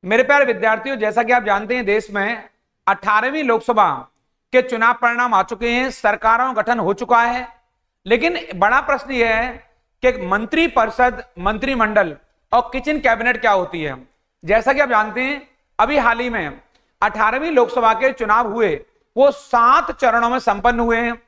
मेरे प्यारे विद्यार्थियों, जैसा कि आप जानते हैं देश में 18वीं लोकसभा के चुनाव परिणाम आ चुके हैं, सरकारों का गठन हो चुका है। लेकिन बड़ा प्रश्न यह है कि मंत्री परिषद, मंत्रिमंडल और किचन कैबिनेट क्या होती है। जैसा कि आप जानते हैं अभी हाल ही में 18वीं लोकसभा के चुनाव हुए, वो 7 चरणों में संपन्न हुए हैं।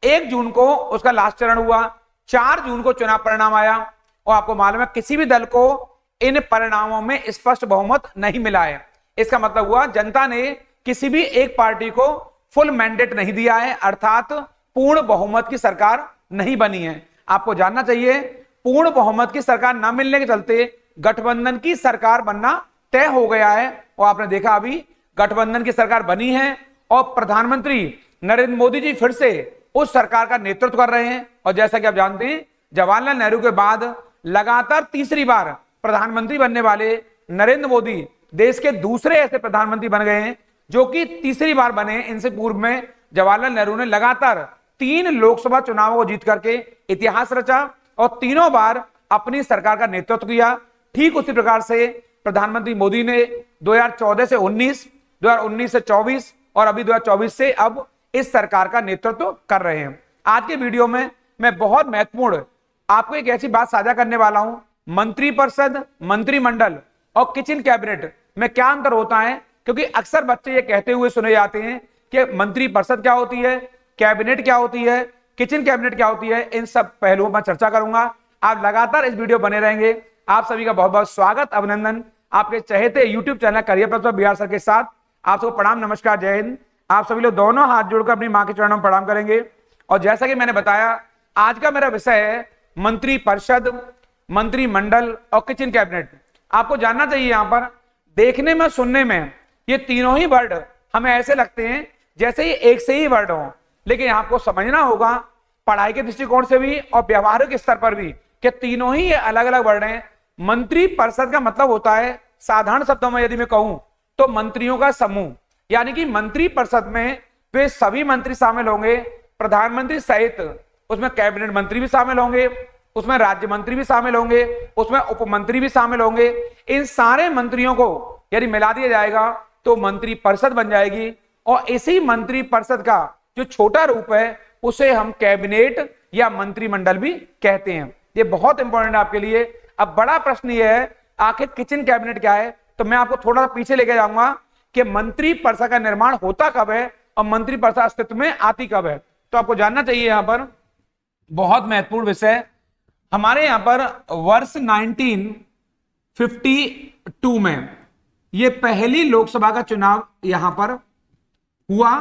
1 जून को उसका लास्ट चरण हुआ, 4 जून को चुनाव परिणाम आया। और आपको मालूम है किसी भी दल को इन परिणामों में स्पष्ट बहुमत नहीं मिला है। इसका मतलब हुआ जनता ने किसी भी एक पार्टी को फुल मैंडेट नहीं दिया है, अर्थात पूर्ण बहुमत की सरकार नहीं बनी है। आपको जानना चाहिए पूर्ण बहुमत की सरकार न मिलने के चलते गठबंधन की सरकार बनना तय हो गया है। और आपने देखा अभी गठबंधन की सरकार बनी है और प्रधानमंत्री नरेंद्र मोदी जी फिर से उस सरकार का नेतृत्व कर रहे हैं। और जैसा कि आप जानते हैं जवाहरलाल नेहरू के बाद लगातार तीसरी बार प्रधानमंत्री बनने वाले नरेंद्र मोदी देश के दूसरे ऐसे प्रधानमंत्री बन गए हैं जो कि तीसरी बार बने। इनसे पूर्व में जवाहरलाल नेहरू ने लगातार 3 लोकसभा चुनावों को जीत करके इतिहास रचा और तीनों बार अपनी सरकार का नेतृत्व किया। ठीक उसी प्रकार से प्रधानमंत्री मोदी ने 2014 से 19, 2019 से 24 और अभी 2024 से अब इस सरकार का नेतृत्व कर रहे हैं। आज के वीडियो में मैं बहुत महत्वपूर्ण आपको एक ऐसी बात साझा करने वाला हूं, मंत्री परिषद, मंत्रिमंडल और किचन कैबिनेट में क्या अंतर होता है। क्योंकि अक्सर बच्चे ये कहते हुए सुने जाते हैं कि मंत्री परिषद क्या होती है, कैबिनेट क्या होती है, किचन कैबिनेट क्या होती है। इन सब पहलुओं पर चर्चा करूंगा। आप लगातार इस वीडियो बने रहेंगे। आप सभी का बहुत बहुत स्वागत, अभिनंदन आपके चहेते YouTube channel career professor Bihar sir के साथ। आप सबको प्रणाम, नमस्कार, जय हिंद। आप सभी लोग दोनों हाथ जोड़कर अपनी मां के चरणों में प्रणाम करेंगे। और जैसा कि मैंने बताया आज का मेरा विषय है मंत्री परिषद, मंत्रिमंडल और किचन कैबिनेट। आपको जानना चाहिए यहां पर देखने में, सुनने में ये तीनों ही वर्ड हमें ऐसे लगते हैं जैसे ये एक से ही वर्ड हो, लेकिन आपको समझना होगा पढ़ाई के दृष्टिकोण से भी और व्यवहारिक स्तर पर भी कि तीनों ही अलग अलग वर्ड हैं। मंत्री परिषद का मतलब होता है, साधारण शब्दों में यदि मैं कहूं तो मंत्रियों का समूह। यानी कि मंत्री परिषद में वे सभी मंत्री शामिल होंगे, प्रधानमंत्री सहित उसमें कैबिनेट मंत्री भी शामिल होंगे, उसमें राज्य मंत्री भी शामिल होंगे, उसमें उप मंत्री भी शामिल होंगे। इन सारे मंत्रियों को यदि मिला दिया जाएगा तो मंत्री परिषद बन जाएगी। और इसी मंत्री परिषद का जो छोटा रूप है उसे हम कैबिनेट या मंत्रिमंडल भी कहते हैं। ये बहुत इंपॉर्टेंट है आपके लिए। अब बड़ा प्रश्न ये है आखिर किचन कैबिनेट क्या है, तो मैं आपको थोड़ा सा पीछे लेके जाऊंगा कि मंत्री परिषद का निर्माण होता कब है और मंत्री परिषद अस्तित्व में आती कब है। तो आपको जानना चाहिए यहां पर बहुत महत्वपूर्ण विषय। हमारे यहां पर वर्ष 1952 में ये पहली लोकसभा का चुनाव यहां पर हुआ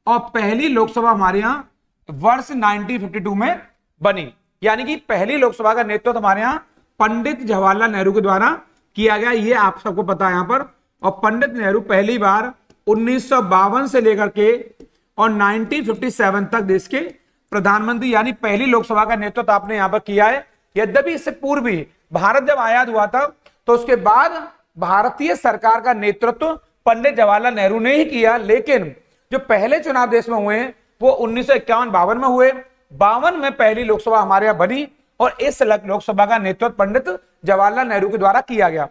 और पहली लोकसभा हमारे यहां वर्ष 1952 में बनी। यानी कि पहली लोकसभा का नेतृत्व हमारे यहां पंडित जवाहरलाल नेहरू के द्वारा किया गया, ये आप सबको पता है यहां पर। और पंडित नेहरू पहली बार 1952 से लेकर के और 1957 तक देश के प्रधानमंत्री यानी पहली लोकसभा का नेतृत्व आपने यहां पर किया है। यद्यपि इससे पूर्व भी भारत जब आजाद हुआ था तो उसके बाद भारतीय सरकार का नेतृत्व पंडित जवाहरलाल नेहरू ने ही किया, लेकिन जो पहले चुनाव देश में हुए वो 1951-52 में हुए। 52 में पहली लोकसभा हमारे यहां बनी और इस लोकसभा का नेतृत्व पंडित जवाहरलाल नेहरू के द्वारा किया गया।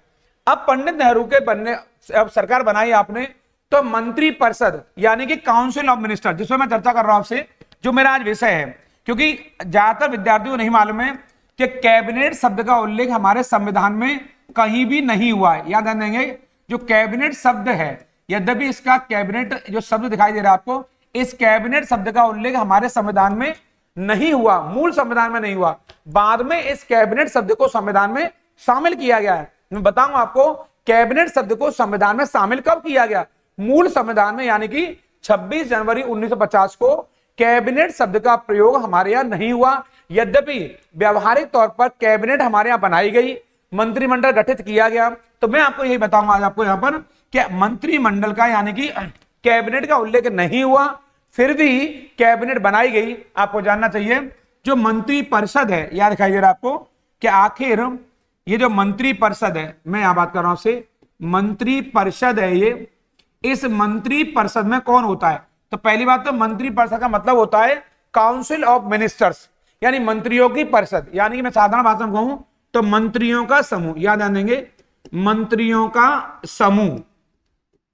अब पंडित नेहरू के बनने अब सरकार बनाई आपने तो मंत्री परिषद यानी कि काउंसिल ऑफ मिनिस्टर, जिसमें मैं चर्चा कर रहा हूं आपसे, जो मेरा आज विषय है। क्योंकि ज्यादातर विद्यार्थियों को नहीं मालूम है कि कैबिनेट शब्द का उल्लेख हमारे संविधान में कहीं भी नहीं हुआ है। याद देंगे जो कैबिनेट शब्द है, यद्यपि इसका कैबिनेट जो शब्द दिखाई दे रहा है आपको, इस कैबिनेट शब्द का उल्लेख हमारे संविधान में नहीं हुआ, मूल संविधान में नहीं हुआ। बाद में इस कैबिनेट शब्द को संविधान में शामिल किया गया है। मैं बताऊं आपको कैबिनेट शब्द को संविधान में शामिल कब किया गया। मूल संविधान में यानी कि 26 जनवरी 1950 को कैबिनेट शब्द का प्रयोग हमारे यहां नहीं हुआ। यद्यपि व्यवहारिक तौर पर कैबिनेट हमारे यहां बनाई गई, मंत्रिमंडल गठित किया गया। तो मैं आपको यही बताऊंगा आज आपको यहां पर कि मंत्रिमंडल का यानी कि कैबिनेट का उल्लेख नहीं हुआ, फिर भी कैबिनेट बनाई गई। आपको जानना चाहिए जो मंत्री परिषद है, यहां दिखाई दे रहा है आपको कि आखिर ये जो मंत्री परिषद है, मैं यहां बात कर रहा हूं आपसे, मंत्री परिषद है ये, इस मंत्री परिषद में कौन होता है। तो पहली बात तो मंत्री परिषद का मतलब होता है काउंसिल ऑफ मिनिस्टर्स, यानी मंत्रियों की परिषद। यानी कि मैं साधारण भाषा में कहूं तो मंत्रियों का समूह। याद आनेंगे मंत्रियों का समूह,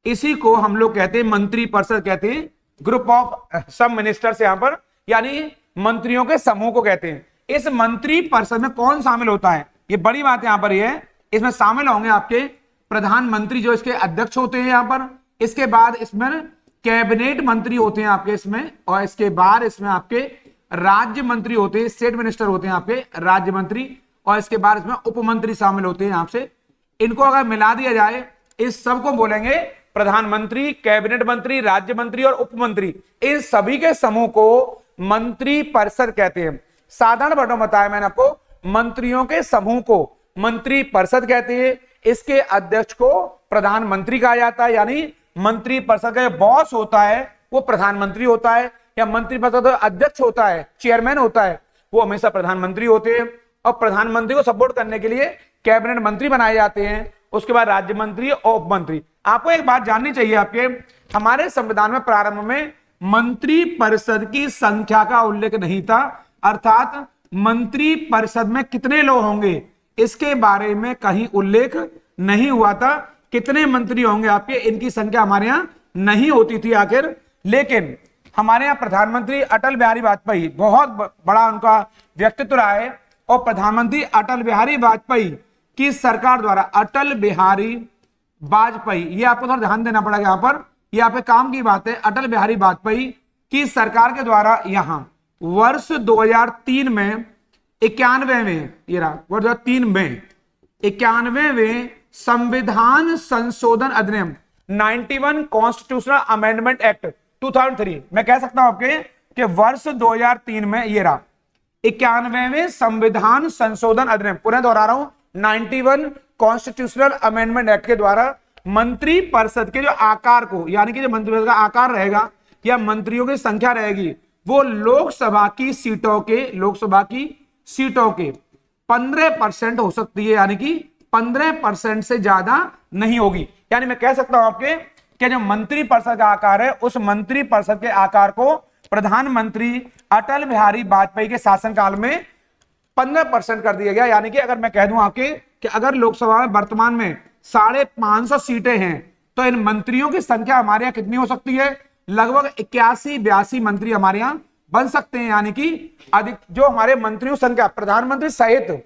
इसी को हम लोग कहते हैं मंत्री परिषद कहते हैं, ग्रुप ऑफ सब मिनिस्टर्स यहां पर, यानी मंत्रियों के समूह को कहते हैं। इस मंत्री परिषद में कौन शामिल होता है, ये बड़ी बात यहां पर ये है, इसमें शामिल होंगे आपके प्रधानमंत्री जो इसके अध्यक्ष होते हैं यहां पर, इसके बाद इसमें कैबिनेट मंत्री होते हैं आपके इसमें, और इसके बाद इसमें आपके राज्य मंत्री होते हैं, स्टेट मिनिस्टर होते हैं आपके राज्य मंत्री, और इसके बाद इसमें उप मंत्री शामिल होते हैं आपसे। इनको अगर मिला दिया जाए, इस सब को बोलेंगे प्रधानमंत्री, कैबिनेट मंत्री, राज्य मंत्री और उप मंत्री। इन सभी के समूह को मंत्री परिषद कहते हैं। साधारण वर्णों में बताया मैंने आपको, मंत्रियों के समूह को मंत्री परिषद कहते हैं। इसके अध्यक्ष को प्रधानमंत्री कहा जाता है, यानी मंत्री परिषद का जो बॉस होता है वो प्रधानमंत्री होता है, या मंत्री परिषद का अध्यक्ष होता है, चेयरमैन होता है, वो हमेशा प्रधानमंत्री होते हैं। और प्रधानमंत्री को सपोर्ट करने के लिए कैबिनेट मंत्री बनाए जाते हैं, उसके बाद राज्य मंत्री और उप मंत्री। आपको एक बात जाननी चाहिए, आपके हमारे संविधान में प्रारंभ में मंत्री परिषद की संख्या का उल्लेख नहीं था, अर्थात मंत्री परिषद में कितने लोग होंगे इसके बारे में कहीं उल्लेख नहीं हुआ था। कितने मंत्री होंगे आपके, इनकी संख्या हमारे यहां नहीं होती थी आखिर। लेकिन हमारे यहां प्रधानमंत्री अटल बिहारी वाजपेयी, बहुत बड़ा उनका व्यक्तित्व रहा है, और प्रधानमंत्री अटल बिहारी वाजपेयी की सरकार द्वारा, अटल बिहारी वाजपेयी, ये आपको थोड़ा ध्यान देना पड़ेगा यहाँ पर, ये आपके काम की बात है। अटल बिहारी वाजपेयी की सरकार के द्वारा यहां वर्ष 2003 में 91वें, ये रहा वर्ष 2003 में 91वें संविधान संशोधन अधिनियम 91 कॉन्स्टिट्यूशनल अमेंडमेंट एक्ट 2003, मैं कह सकता हूं आपके कि वर्ष 2003 में ये रहा 91वें संविधान संशोधन अधिनियम, पुनः दोहरा रहा हूं, 91 कॉन्स्टिट्यूशनल अमेंडमेंट एक्ट के द्वारा मंत्री परिषद के जो आकार को, यानी कि जो मंत्रिपरिषद का आकार रहेगा या मंत्रियों की संख्या रहेगी, वो लोकसभा की सीटों के 15% हो सकती है, यानी कि 15% से ज्यादा नहीं होगी। यानी मैं कह सकता हूं आपके कि जो मंत्री परिषद का आकार है, उस मंत्री परिषद के आकार को प्रधानमंत्री अटल बिहारी वाजपेयी के शासनकाल में 15% कर दिया गया। यानी कि अगर मैं कह दूं आपके कि अगर लोकसभा में वर्तमान में 550 सीटें हैं, तो इन मंत्रियों की संख्या हमारे यहाँ कितनी हो सकती है, लगभग 81-82 मंत्री हमारे यहाँ बन सकते हैं। यानी कि अधिक जो हमारे मंत्रियों की संख्या, प्रधानमंत्री सहित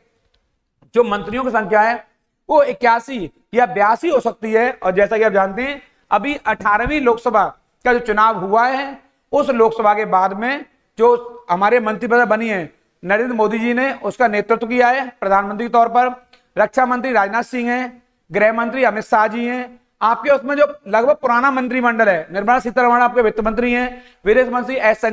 जो मंत्रियों की संख्या है वो 81 या 82 हो सकती है। और जैसा कि आप जानते हैं, अभी 18वीं लोकसभा का जो चुनाव हुआ है, उस लोकसभा के बाद में जो हमारे मंत्रिपरिषद बनी है, नरेंद्र मोदी जी ने उसका नेतृत्व किया है प्रधानमंत्री के तौर पर। रक्षा मंत्री राजनाथ सिंह हैं, गृह मंत्री अमित शाह जी हैं, आपके उसमें जो लगभग पुराना मंत्रिमंडल है, निर्मला सीतारमण आपके वित्त मंत्री हैं, विदेश मंत्री एस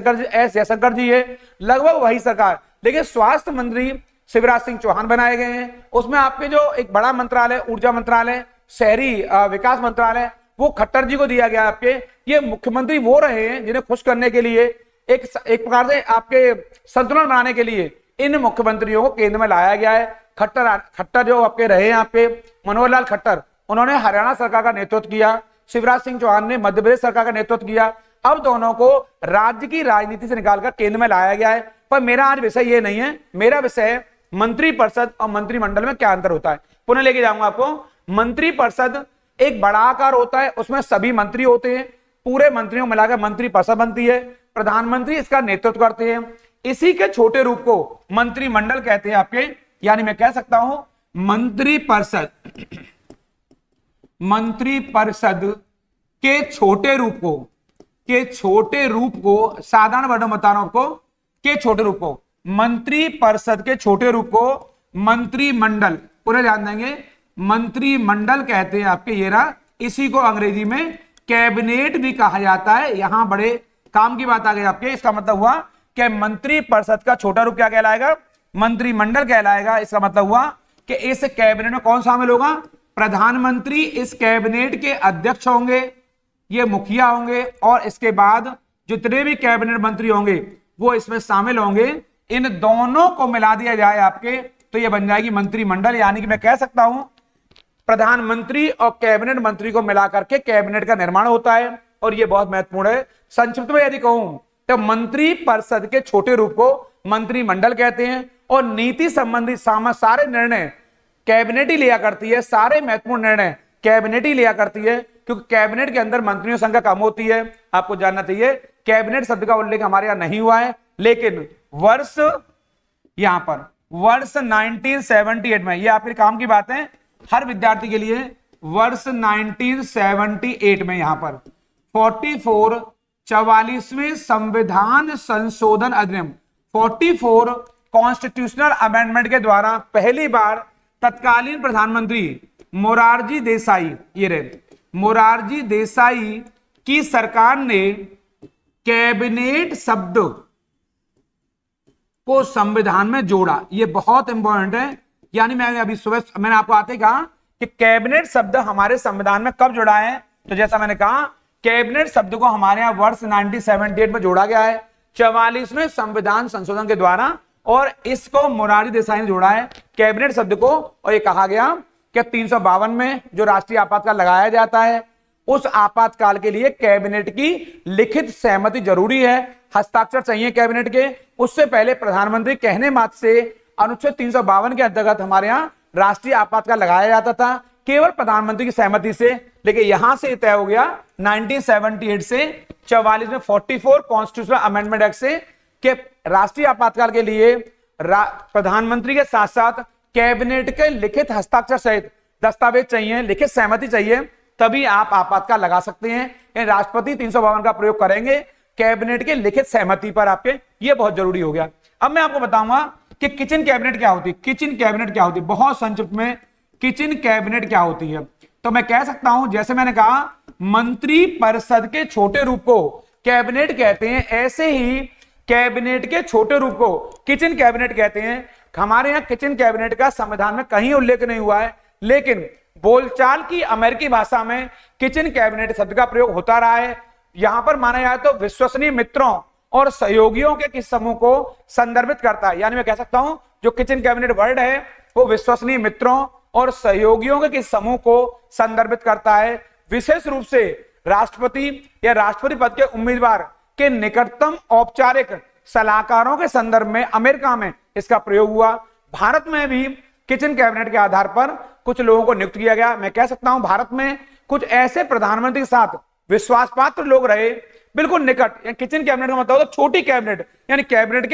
जयशंकर जी है, लगभग वही सरकार। लेकिन स्वास्थ्य मंत्री शिवराज सिंह चौहान बनाए गए हैं। उसमें आपके जो एक बड़ा मंत्रालय, ऊर्जा मंत्रालय, शहरी विकास मंत्रालय, वो खट्टर जी को दिया गया आपके। ये मुख्यमंत्री वो रहे हैं जिन्हें खुश करने के लिए, एक प्रकार से आपके संतुलन बनाने के लिए इन मुख्यमंत्रियों को केंद्र में लाया गया है। खट्टर जो आपके रहे हैं, आपके मनोहर लाल खट्टर, उन्होंने हरियाणा सरकार का नेतृत्व किया, शिवराज सिंह चौहान ने मध्य प्रदेश सरकार का नेतृत्व किया। अब दोनों को राज्य की राजनीति से निकालकर केंद्र में लाया गया है। पर मेरा आज विषय ये नहीं है, मेरा विषय है मंत्री परिषद और मंत्रिमंडल में क्या अंतर होता है। पुनः लेके जाऊंगा आपको। मंत्री परिषद एक बड़ा आकार होता है, उसमें सभी मंत्री होते हैं, पूरे मंत्रियों को मिलाकर मंत्री परिषद बनती है, प्रधानमंत्री इसका नेतृत्व करते हैं। इसी के छोटे रूप को मंत्रिमंडल कहते हैं आपके। यानी मैं कह सकता हूं मंत्री परिषद के छोटे रूप को साधारण वर्णों में बता रहा हूं आपको, के छोटे रूप को, मंत्री परिषद के छोटे रूप को मंत्रिमंडल, पूरे ध्यान देंगे, मंत्रिमंडल कहते हैं आपके। ये रहा, इसी को अंग्रेजी में कैबिनेट भी कहा जाता है। यहां बड़े काम की बात आ गई आपके। इसका मतलब हुआ कि मंत्री परिषद का छोटा रूप क्या कहलाएगा, मंत्रिमंडल कहलाएगा। इसका मतलब हुआ कि इस कैबिनेट में कौन शामिल होगा, प्रधानमंत्री इस कैबिनेट के अध्यक्ष होंगे, ये मुखिया होंगे, और इसके बाद जितने भी कैबिनेट मंत्री होंगे वो इसमें शामिल होंगे। इन दोनों को मिला दिया जाए आपके तो ये बन जाएगी मंत्रिमंडल। यानी कि मैं कह सकता हूं प्रधानमंत्री और कैबिनेट मंत्री को मिलाकर के कैबिनेट का निर्माण होता है, और यह बहुत महत्वपूर्ण है। संक्षिप्त में यदि कहूं तो मंत्री परिषद के छोटे रूप को मंत्रिमंडल कहते हैं, और नीति संबंधी सारे निर्णय कैबिनेट ही लिया करती है, सारे महत्वपूर्ण निर्णय कैबिनेट ही लिया करती है, क्योंकि कैबिनेट के अंदर मंत्रियों की संख्या कम होती है। आपको जानना चाहिए कैबिनेट शब्द का उल्लेख हमारे यहां नहीं हुआ है, लेकिन वर्ष यहां पर वर्ष 1978 में, ये आपके काम की बात है हर विद्यार्थी के लिए, वर्ष 1978 में यहां पर 44वें संविधान संशोधन अधिनियम 44 कॉन्स्टिट्यूशनल अमेंडमेंट के द्वारा पहली बार तत्कालीन प्रधानमंत्री मोरारजी देसाई, ये रहे मोरारजी देसाई की सरकार ने कैबिनेट शब्द को संविधान में जोड़ा। ये बहुत इंपॉर्टेंट है, यानी मैं अभी सुबह मैंने आपको आते ही कहा कि कैबिनेट शब्द हमारे संविधान में कब जोड़ा है, तो जैसा मैंने कहा कैबिनेट शब्द को हमारे यहां वर्ष 1978 में जोड़ा गया है 44वें संविधान संशोधन के द्वारा, और इसको मोरारजी देसाई ने जोड़ा है कैबिनेट शब्द को। और ये कहा गया कि 352 में जो राष्ट्रीय आपातकाल लगाया जाता है, उस आपातकाल के लिए कैबिनेट की लिखित सहमति जरूरी है, हस्ताक्षर चाहिए कैबिनेट के। उससे पहले प्रधानमंत्री कहने मात्र से अनुच्छेद 352 के अंतर्गत हमारे यहाँ राष्ट्रीय आपातकाल लगाया जाता था केवल प्रधानमंत्री की सहमति से, लेकिन यहां से तय हो गया 1978 से 44 में 44 कॉन्स्टिट्यूशनल अमेंडमेंट एक्ट से कि राष्ट्रीय आपातकाल के लिए प्रधानमंत्री के साथ साथ कैबिनेट के लिखित हस्ताक्षर सहित दस्तावेज चाहिए, लिखित सहमति चाहिए, तभी आप आपातकाल लगा सकते हैं। राष्ट्रपति 352 का प्रयोग करेंगे कैबिनेट के लिखित सहमति पर आपके, ये बहुत जरूरी हो गया। अब मैं आपको बताऊंगा कि किचन कैबिनेट क्या होती है। किचन कैबिनेट क्या होती है, बहुत संक्षिप्त में किचन कैबिनेट क्या होती है, तो मैं कह सकता हूं जैसे मैंने कहा मंत्री परिषद के छोटे रूप को कैबिनेट कहते हैं, ऐसे ही कैबिनेट के छोटे रूप को किचन कैबिनेट कहते हैं। हमारे यहाँ किचन कैबिनेट का संविधान में कहीं उल्लेख नहीं हुआ है, लेकिन बोलचाल की अमेरिकी भाषा में किचन कैबिनेट शब्द का प्रयोग होता रहा है। यहां पर माना जाए तो विश्वसनीय मित्रों और सहयोगियों के किस समूह को संदर्भित करता है, यानी मैं कह सकता हूं जो किचन कैबिनेट वर्ड है वो विश्वसनीय मित्रों और सहयोगियों के किस समूह को संदर्भित करता है। विशेष रूप से राष्ट्रपति या राष्ट्रपति पद के उम्मीदवार के निकटतम औपचारिक सलाहकारों के संदर्भ में अमेरिका में इसका प्रयोग हुआ। भारत में भी किचन कैबिनेट के आधार पर कुछ लोगों को नियुक्त किया गया। मैं कह सकता हूं भारत में कुछ ऐसे प्रधानमंत्री के साथ विश्वास पात्र लोग रहे बिल्कुल निकट। किचन कैबिनेट का मतलब होता है छोटी कैबिनेट, यानी कैबिनेट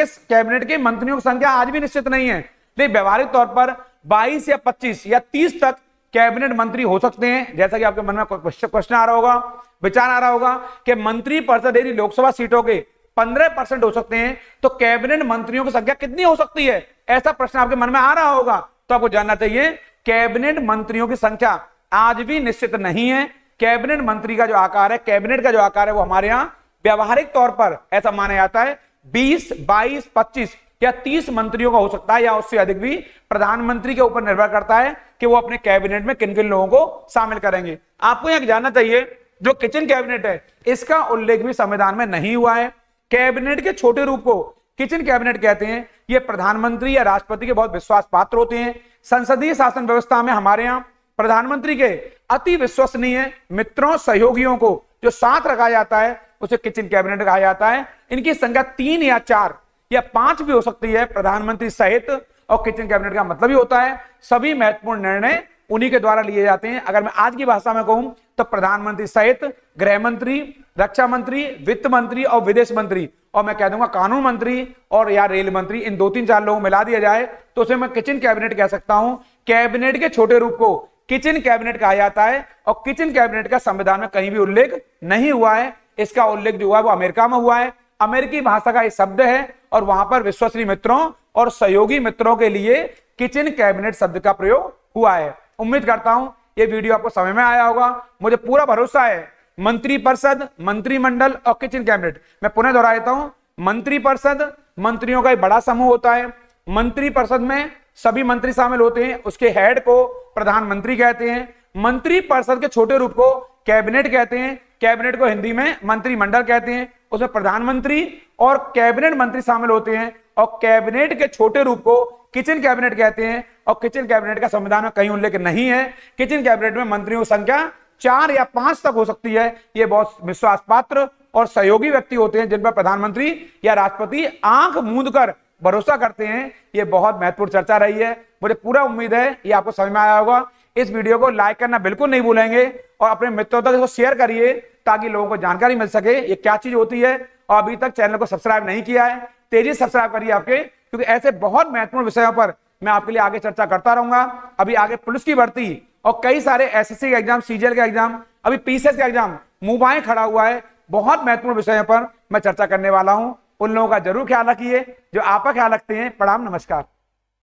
के मंत्रियों की संख्या आज भी निश्चित नहीं है, लेकिन व्यवहारिक तौर पर 22 या 25 या 30 तक कैबिनेट मंत्री हो सकते हैं। जैसा कि आपके मन में क्वेश्चन आ रहा होगा, विचार आ रहा होगा कि मंत्री परिषद यदि लोकसभा सीटों के 15% हो सकते हैं तो कैबिनेट मंत्रियों की संख्या कितनी हो सकती है, ऐसा प्रश्न आपके मन में आ रहा होगा। तो आपको जानना चाहिए कैबिनेट मंत्रियों की संख्या आज भी निश्चित नहीं है। कैबिनेट मंत्री का जो आकार है, कैबिनेट का जो आकार है, वो हमारे यहां व्यवहारिक तौर पर ऐसा माना जाता है 20, 22, 25 या 30 मंत्रियों का हो सकता है, या उससे अधिक भी। प्रधानमंत्री के ऊपर निर्भर करता है कि वो अपने कैबिनेट में किन किन लोगों को शामिल करेंगे। आपको यह जानना चाहिए जो किचन कैबिनेट है इसका उल्लेख भी संविधान में नहीं हुआ है। कैबिनेट के छोटे रूप को किचन कैबिनेट कहते हैं। ये प्रधानमंत्री या राष्ट्रपति के बहुत विश्वास पात्र होते हैं। संसदीय शासन व्यवस्था में हमारे यहाँ प्रधानमंत्री के अति विश्वसनीय मित्रों सहयोगियों को जो साथ रखा जाता है उसे किचन कैबिनेट कहा जाता है। इनकी संख्या 3 या 4 या 5 भी हो सकती है प्रधानमंत्री सहित। और किचन कैबिनेट का मतलब ही होता है सभी महत्वपूर्ण निर्णय उन्हीं के द्वारा लिए जाते हैं। अगर मैं आज की भाषा में कहूं तो प्रधानमंत्री सहित गृह मंत्री, रक्षा मंत्री, वित्त मंत्री और विदेश मंत्री, और मैं कह दूंगा कानून मंत्री और या रेल मंत्री, इन 2-3-4 लोगों मिला दिया जाए तो उसे मैं किचन कैबिनेट कह सकता हूं। कैबिनेट के छोटे रूप को किचन कैबिनेट कहा जाता है और किचन कैबिनेट का संविधान में कहीं भी उल्लेख नहीं हुआ है। इसका उल्लेख जो हुआ है वो अमेरिका में हुआ है। अमेरिकी भाषा का एक शब्द है और वहां पर विश्वसनीय मित्रों और सहयोगी मित्रों के लिए किचन कैबिनेट शब्द का प्रयोग हुआ है। उम्मीद करता हूं ये वीडियो आपको समझ में आया होगा। मुझे पूरा भरोसा है मंत्री परिषद, मंत्रिमंडल और किचन कैबिनेट, मैं पुनः दोहरा देता हूं, मंत्री परिषद मंत्रियों का एक बड़ा समूह होता है। मंत्री परिषद में सभी मंत्री शामिल होते हैं, उसके हेड को प्रधानमंत्री कहते हैं। मंत्री परिषद के छोटे रूप को कैबिनेट कहते हैं। कैबिनेट को हिंदी में मंत्रिमंडल कहते हैं। उसमें प्रधानमंत्री और कैबिनेट मंत्री शामिल होते हैं और कैबिनेट के छोटे रूप को किचन कैबिनेट कहते हैं। और किचन कैबिनेट का संविधान में कहीं उल्लेख नहीं है। किचन कैबिनेट में मंत्रियों की संख्या 4 या 5 तक हो सकती है। ये बहुत विश्वास पात्र और सहयोगी व्यक्ति होते हैं जिन पर प्रधानमंत्री या राष्ट्रपति आंख मूंद कर भरोसा करते हैं। ये बहुत महत्वपूर्ण चर्चा रही है। मुझे पूरा उम्मीद है ये आपको समझ में आया होगा। इस वीडियो को लाइक करना बिल्कुल नहीं भूलेंगे और अपने मित्रों तक इसको शेयर करिए ताकि लोगों को जानकारी मिल सके ये क्या चीज होती है। और अभी तक चैनल को सब्सक्राइब नहीं किया है, तेजी से सब्सक्राइब करिए आपके, क्योंकि ऐसे बहुत महत्वपूर्ण विषयों पर मैं आपके लिए आगे चर्चा करता रहूंगा। अभी आगे पुलिस की भर्ती और कई सारे एसएससी के एग्जाम, सीजीएल के एग्जाम, अभी पीसीएस का एग्जाम मुंह बाएं खड़ा हुआ है। बहुत महत्वपूर्ण विषयों पर मैं चर्चा करने वाला हूं। उन लोगों का जरूर ख्याल रखिए जो आपका ख्याल रखते हैं। प्रणाम, नमस्कार।